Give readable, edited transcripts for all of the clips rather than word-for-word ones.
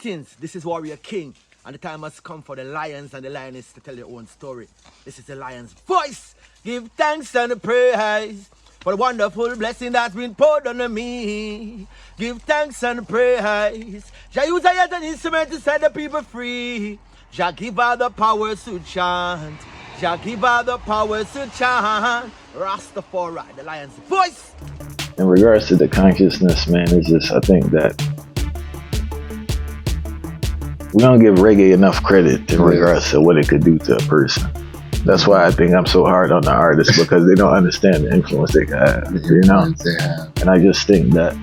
Greetings, this is Warrior King, and the time has come for the lions and the lionesses to tell their own story. This is the lion's voice. Give thanks and praise for the wonderful blessing that's been poured on me. Give thanks and praise. Jah use I as an instrument to set the people free. Jah give all the powers to chant. Jah give all the powers to chant. Rastafari, the lion's voice. In regards to the consciousness, man, it's just, I think that we don't give reggae enough credit in regards to what it could do to a person. That's why I think I'm so hard on the artists, because they don't understand the influence they have, you know? And I just think that,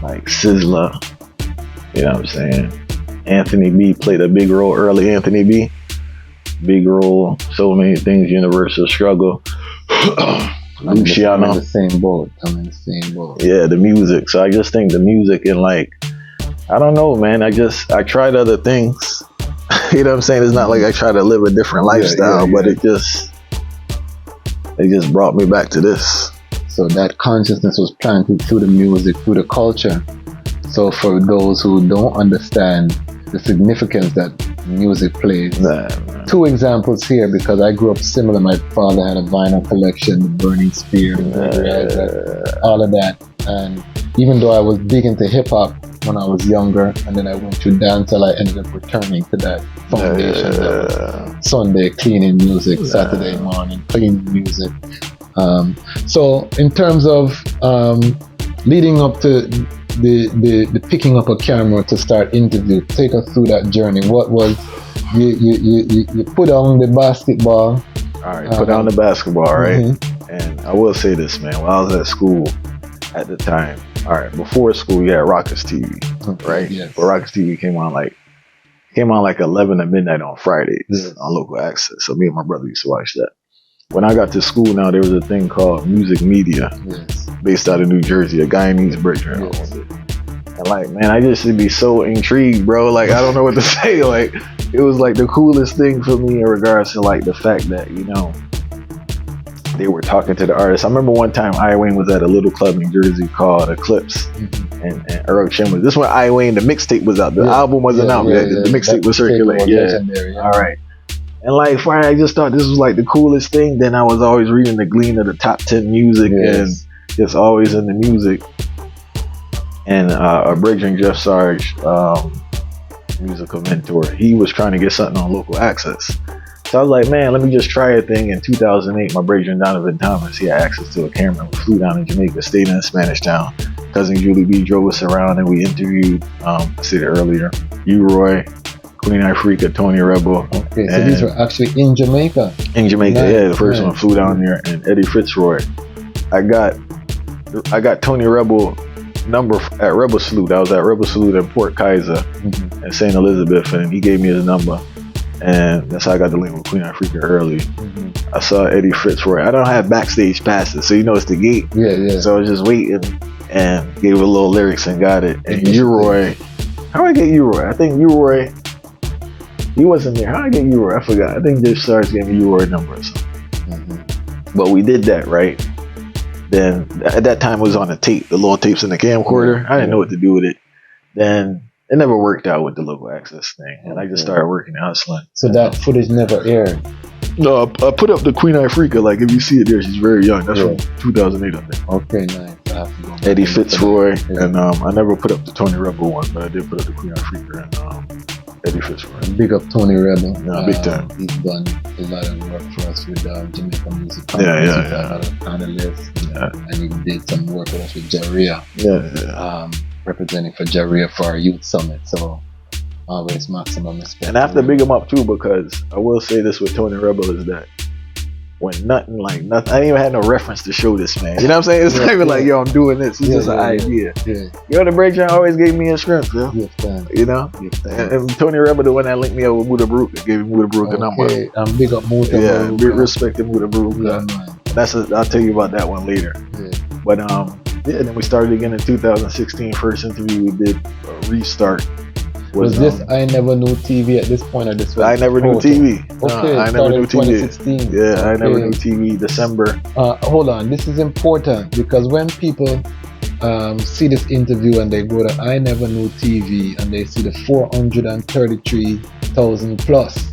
like, Sizzla, you know what I'm saying? Anthony B played a big role early, Anthony B. Big role, so many things, Universal Struggle. Luciano. I'm in the same boat. Yeah, the music. So I just think the music and, like, I don't know, man. I tried other things. You know what I'm saying? It's not like I try to live a different lifestyle, but it just brought me back to this. So that consciousness was planted through the music, through the culture. So for those who don't understand the significance that music plays, two examples here, because I grew up similar. My father had a vinyl collection, the Burning Spear, all of that. And even though I was big into hip hop when I was younger, and then I went to dancehall, I ended up returning to that foundation. Sunday cleaning music, Saturday morning cleaning music. So in terms of leading up to the picking up a camera to start interview, take us through that journey. What was you put on the basketball? All right, put on the basketball, right? And I will say this, man. When I was at school at the time, all right, before school, you had Rockets TV, right? Yes. But Rockets TV came on like 11 to midnight on Fridays on local access. So me and my brother used to watch that. When I got to school now, there was a thing called Music Media, based out of New Jersey. A guy in East Bridgman owns it. And like, man, I just should be so intrigued, bro. Like, I don't know what to say. Like, it was like the coolest thing for me in regards to like the fact that, you know, they were talking to the artists. I remember one time I Wayne was at a little club in Jersey called Eclipse, and Earl Chin was. This when I Wayne, the mixtape was out. The album wasn't out yet. The mixtape was circulating. All right. And like, fine, I just thought this was like the coolest thing. Then I was always reading the Glean of the top 10 music and just always in the music. And a bridging Jeff Sarge, musical mentor, he was trying to get something on local access. So I was like, man, let me just try a thing. In 2008, my brethren Donovan Thomas, he had access to a camera. We flew down in Jamaica, stayed in a Spanish town. Cousin Julie B drove us around and we interviewed, I said it earlier, U-Roy, Queen Africa, Tony Rebel. Okay, so these were actually in Jamaica? In Jamaica, the first one flew down there, and Eddie Fitzroy. I got Tony Rebel number at Rebel Salute. I was at Rebel Salute in Port Kaiser in St. Elizabeth, and he gave me his number. And that's how I got the link with Queen Africa early. I saw Eddie Fitzroy. I don't have backstage passes, so you know it's the gate. So I was just waiting and gave a little lyrics and got it. And U-Roy, how did I get U-Roy? I think U-Roy, he wasn't there. How did I get U-Roy? I forgot. I think Jeff Sarge gave me U-Roy number or something. But we did that, right? Then at that time it was on a tape, the little tapes in the camcorder. I didn't know what to do with it. Then it never worked out with the local access thing, and I just started working and hustling. So that footage never aired? No, I put up the Queen Africa. Like, if you see it there, she's very young. That's from 2008, I think. Okay, nice. Eddie Fitzroy, and I never put up the Tony Rebel one, but I did put up the Queen Africa and Eddie Fitzroy. Big up Tony Rebel. Big time. He's done a lot of work for us with Jamaica music. And he did some work with us with Jaria. Representing for Jaria for our youth summit. So always maximum respect. And I have to big him up too, because I will say this with Tony Rebel is that when nothing, I didn't even have no reference to show this, man. You know what I'm saying? It's not even like, yo, I'm doing this. It's just an idea. Yo, the breakdown always gave me a script, yo. You know? And Tony Rebel, the one that linked me up with Muda Brook, gave me Muda Brook a number. Big up Muda. Yeah, big respect to Muda Brook. I'll tell you about that one later. But then we started again in 2016. First interview we did, Restart. Was this I Never Knew TV at this point, or this was I Never Knew TV. Okay, I Never Knew TV. 2016. Yeah, I Never Knew TV, December. Hold on, this is important, because when people see this interview and they go to I Never Knew TV and they see the 433,000 plus.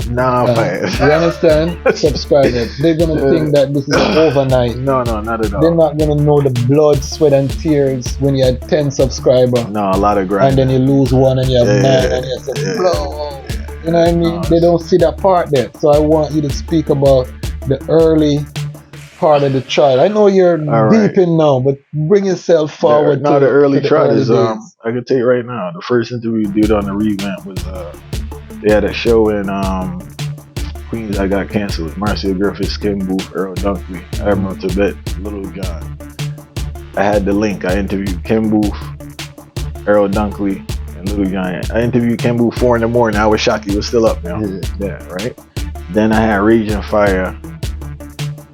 Nah, man. You understand? Subscribers. They're gonna think that this is overnight. No, not at all. They're not gonna know the blood, sweat, and tears when you had 10 subscribers. No, a lot of grind. And then you lose one and you have 9 and you say, blow. You know what I mean? They don't see that part there. So I want you to speak about the early part of the trial. I know you're deep in now, but bring yourself forward. The early trial is I can tell you right now, the first interview we did on the revamp was they had a show in Queens that got canceled. Marcia Griffiths, Kim Booth, Earl Dunkley, Admiral Tibet, Little John. I had the link. I interviewed Kim Booth, Earl Dunkley, and Little John. I interviewed Kim Booth 4 in the morning. I was shocked he was still up now. Yeah, right? Then I had Raging Fire.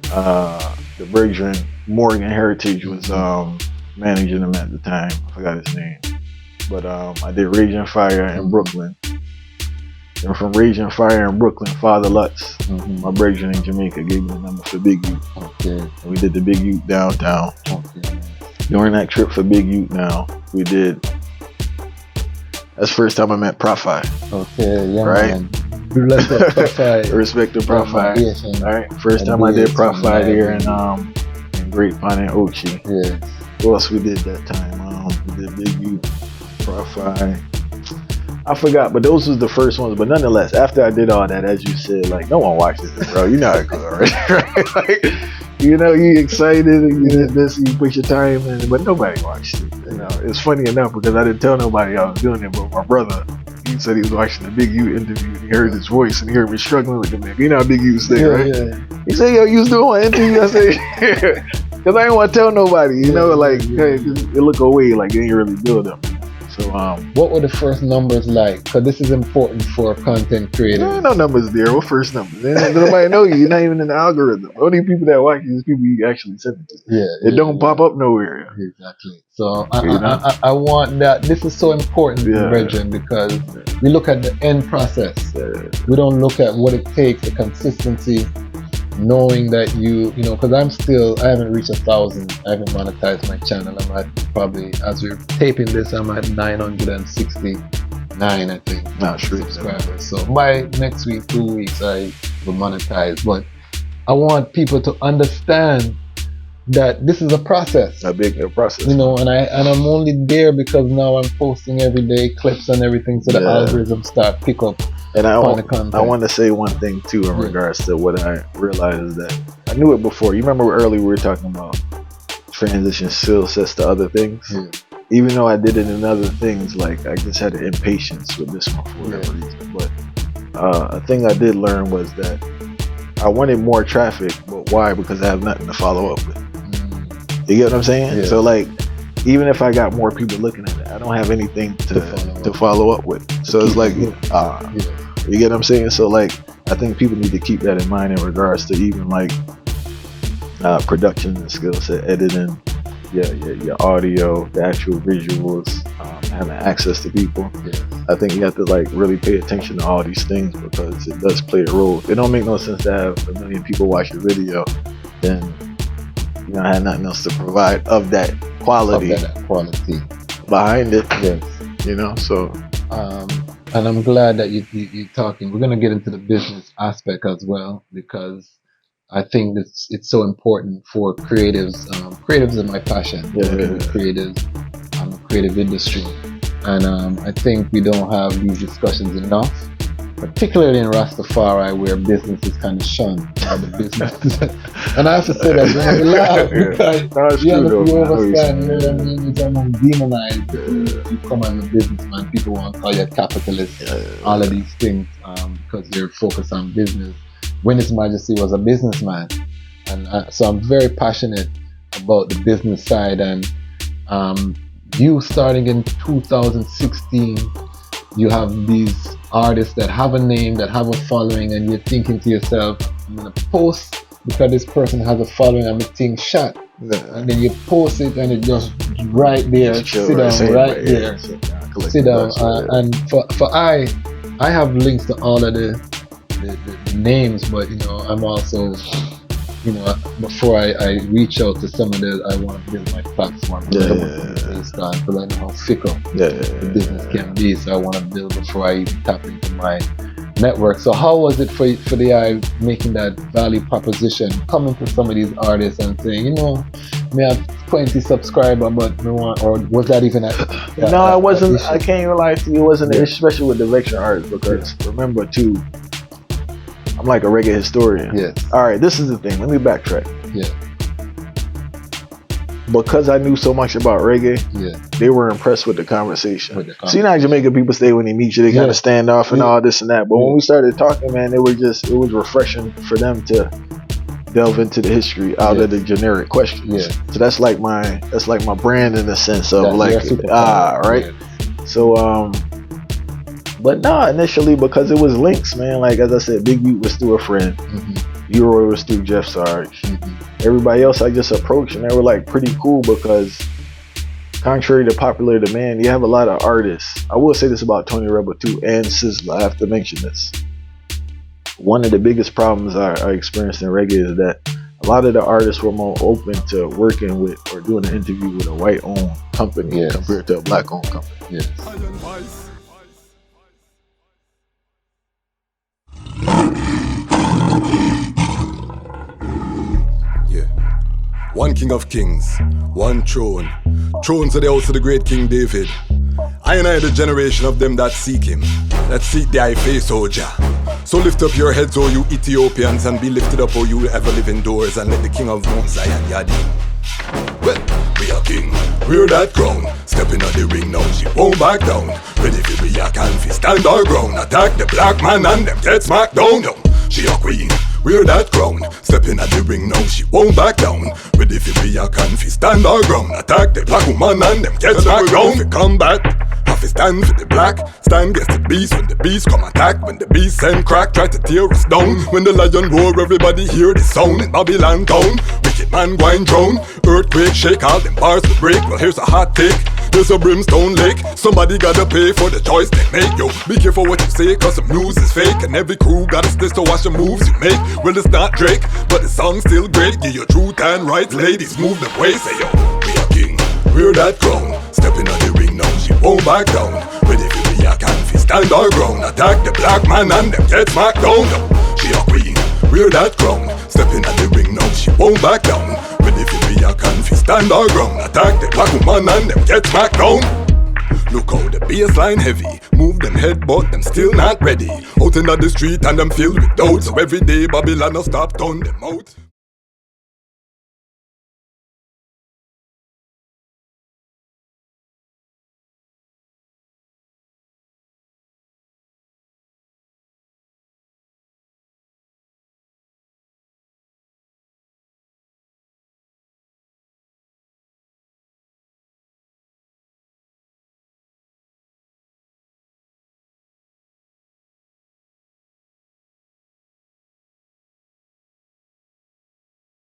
The Bergeron, Morgan Heritage was managing him at the time. I forgot his name. But I did Raging Fire in Brooklyn. And from Raging Fire in Brooklyn, Father Lutz, my Bergeron in Jamaica, gave me the number for Big Youth. Okay. And we did the Big Youth downtown. Okay. During that trip for Big Youth now, we did. That's the first time I met Profi. Okay, yeah, right? Man. Respect to Profi. All right. First time I did Profi here in Great Pine and Ochi. Yeah. What else we did that time? We did Big Youth, Profi. I forgot, but those was the first ones. But nonetheless, after I did all that, as you said, like no one watches it, bro. You know how it goes, right? Like, you know, you excited and you did this, you put your time in, but nobody watched it. You know, it's funny enough because I didn't tell nobody I was doing it, but my brother, he said he was watching the Big U interview and he heard his voice and he heard me struggling with the man. You know how Big U's thing, right? Yeah. He said, yo, you was doing an interview? I said, yeah. Because I didn't want to tell nobody, you know, like, hey, it look away, like it ain't really build up. So, what were the first numbers like? Because this is important for content creators. There ain't no numbers there. What first numbers? Nobody know you. You're not even in the algorithm. Only people that watch you is people you actually send it to. It don't pop up nowhere. Exactly. So I want that. This is so important, Brethren, because we look at the end process. We don't look at what it takes, the consistency, knowing that you know, because I haven't reached 1,000. I haven't monetized my channel. I'm at probably, as we're taping this, I'm at 969, I think, subscribers. So by next week, 2 weeks, I will monetize. But I want people to understand that this is a process. A big process. You know, and I'm only there because now I'm posting every day clips and everything, so the algorithm start pick up. And I want to say one thing too in regards to what I realized is that I knew it before. You remember earlier we were talking about transition skill sets to other things? Even though I did it in other things, like I just had an impatience with this one for whatever reason. But a thing I did learn was that I wanted more traffic, but why? Because I have nothing to follow up with. You get what I'm saying? So like, even if I got more people looking at it, I don't have anything to follow up with. So it's like, you get what I'm saying? So like, I think people need to keep that in mind in regards to even like production and skill set, editing, your audio, the actual visuals, having access to people. I think you have to like really pay attention to all these things because it does play a role. It don't make no sense to have 1 million people watch your video, then you know, I had nothing else to provide of that quality behind it. You know, so and I'm glad that you're talking. We're gonna get into the business aspect as well because I think it's so important for creatives. Creatives are my passion. Creatives, I'm a creative industry, and I think we don't have these discussions enough, particularly in Rastafari, where business is kind of shunned. The business, and I have to say that when we laugh because you understand, you know what I mean? It's almost demonized. You come as a businessman, people want to call you a capitalist, all of these things, because you're focused on business. When His Majesty was a businessman, and so I'm very passionate about the business side. And you starting in 2016, you have these artists that have a name, that have a following, and you're thinking to yourself, I'm gonna post because this person has a following, I'm thing shot. And then you post it and it just right there, sit down right there. Sit down. And for I have links to all of the names, but you know, I'm also you know, before I reach out to someone that I want to build my platform based on, because I know how fickle the business can be. So I want to build before I even tap into my network. So how was it for the eye making that value proposition, coming to some of these artists and saying, you know, me have 20 subscribers, but no one, or was that even a no, it wasn't. I can't even lie to you, it wasn't an issue, especially with the lecture artists, because remember too, I'm like a reggae historian. Yes. All right, this is the thing. Let me backtrack. Yeah. Because I knew so much about reggae, they were impressed with the conversation. See, now Jamaican people stay when they meet you, they kind of stand off and all this and that. But when we started talking, man, it was refreshing for them to delve into the history out of the generic questions. So that's like my brand in the sense of right. So but nah, initially because it was links, man. Like as I said, Big Ute was through a friend. Leroy was through Jeff Sarge. Everybody else I just approached and they were like pretty cool because contrary to popular demand, you have a lot of artists. I will say this about Tony Rebel too and Sizzla. I have to mention this. One of the biggest problems I experienced in reggae is that a lot of the artists were more open to working with or doing an interview with a white-owned company compared to a black-owned company. One King of Kings, one throne. Thrones of the house of the great King David. I and I the generation of them that seek him, that seek the high face, O Jah. So lift up your heads, O you Ethiopians, and be lifted up, O you ever live indoors, and let the King of Mount Zion yadi. Well, we are king, we're that crown. Stepping on the ring now, she won't back down. Ready for we are can fi stand our ground. Attack the black man and them get smacked down. She a queen, we're that crown. Stepping at the ring now, she won't back down. Ready for we are can fi stand our ground. Attack the black woman and them get smacked down. For combat, have to stand for the black. Stand against the beast when the beast come attack. When the beast send crack, try to tear us down. When the lion roar, everybody hear the sound in Babylon town. Wicked man going drown. Earthquake shake, all them bars will break. Well here's a hot take. There's a brimstone lake. Somebody gotta pay for the choice they make. Yo, be careful what you say, cause some news is fake. And every crew got a stitch to watch the moves you make. Well, it's not Drake, but the song's still great. Give your truth and rights, ladies, move the way. Say, yo, we are king, we're that crown. Stepping on the ring now, she won't back down. Ready for we are can fi stand our ground. Attack the black man and them get smacked down. Yo, she a queen, we're that crown. Stepping on the ring now, she won't back down. Ready for we are can fi stand our ground. Attack the black woman and them get smacked down. Look how the bassline heavy. Move them head but them still not ready. Out in the street and them filled with doubt. So every day Babylon no stop turn them out.